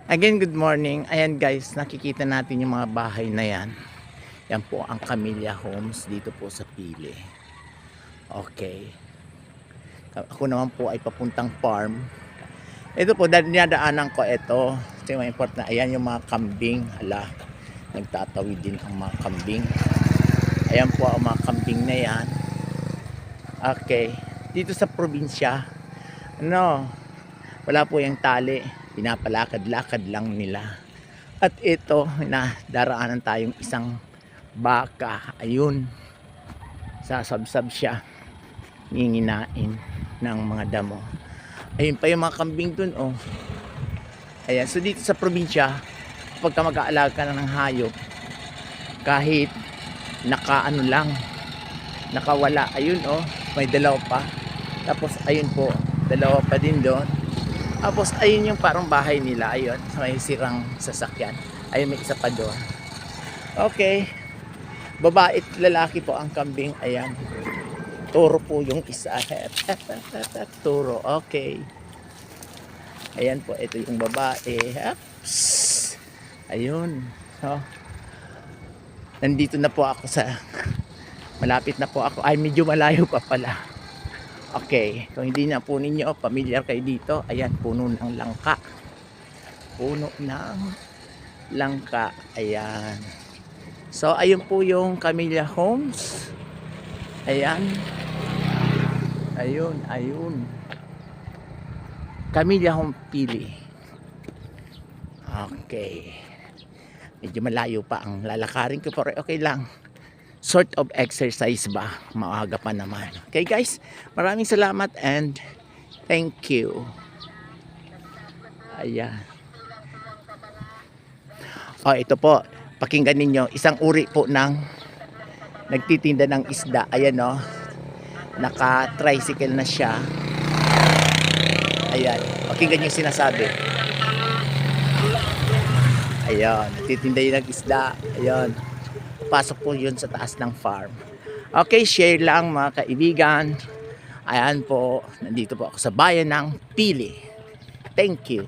Again, good morning. Ayan guys, nakikita natin yung mga bahay na yan. Yan po ang Camilla Homes dito po sa Pili. Okay. Ako naman po ay papuntang farm. Ito po, dinadaanan ko ito. Kasi may important na, ayan yung mga kambing. Hala, nagtatawid din ang mga kambing. Ayan po ang mga kambing na yan. Okay. Dito sa probinsya, wala po yung tali, pinapalakad-lakad lang nila. At ito, na daraanan tayong isang baka, ayun, sasabsab siya, nginginain ng mga damo. Ayun pa yung mga kambing dun, oh. Ayan, so dito sa probinsya, pagka mag-aalaga ka na ng hayop, kahit nakaano lang, nakawala, ayun, oh, may dalawa pa. Tapos ayun po, dalawa pa din doon. Tapos ayun yung parang bahay nila, ayun, may sirang sasakyan. Ayun, may isa pa doon. Okay. Babae at lalaki po ang kambing. Ayan. Toro po yung isa. Toro. Okay. Ayan po, ito yung babae. Psst. Ayun. So, nandito na po ako sa malapit na po ako. Ay, medyo malayo pa pala. Okay, kung hindi na po ninyo familiar kayo dito, ayan, puno ng langka. Puno ng langka. Ayan. So, ayun po yung Camilla Homes. Ayan. Ayun. Camilla Home Pili. Okay. Medyo malayo pa ang lalakarin ko, pero okay lang. Sort of exercise ba? Maaga pa naman. Okay guys, maraming salamat and thank you. Ayan. Oh, ito po. Pakinggan ninyo, isang uri po ng nagtitinda ng isda. Ayan, oh. Naka-tricycle na siya. Ayan. Pakinggan yung sinasabi. Ayan. Nagtitinda yun ng isda. Ayan. Pasok po yun sa taas ng farm. Okay, share lang mga kaibigan. Ayan po. Nandito po ako sa bayan ng Pili. Thank you.